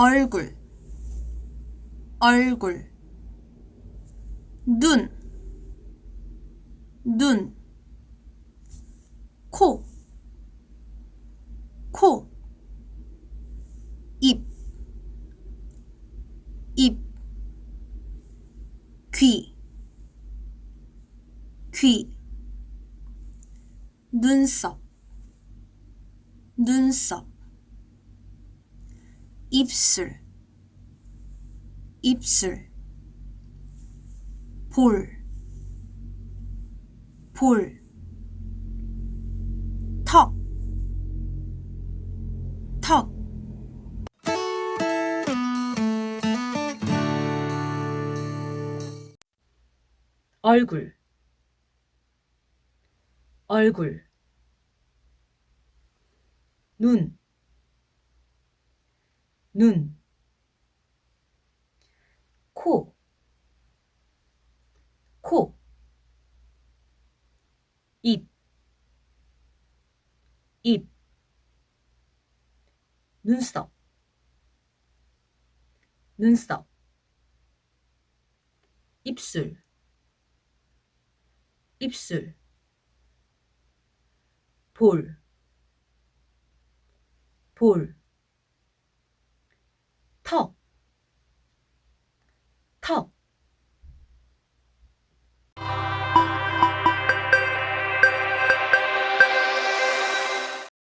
얼굴, 얼굴. 눈, 눈. 코, 코. 입, 입. 귀, 귀. 눈썹, 눈썹. 입술, 입술. 볼, 볼. 턱, 턱. 얼굴, 얼굴. 눈, 눈. 코, 코. 입, 입. 눈썹, 눈썹. 입술, 입술. 볼, 볼. 턱, 턱.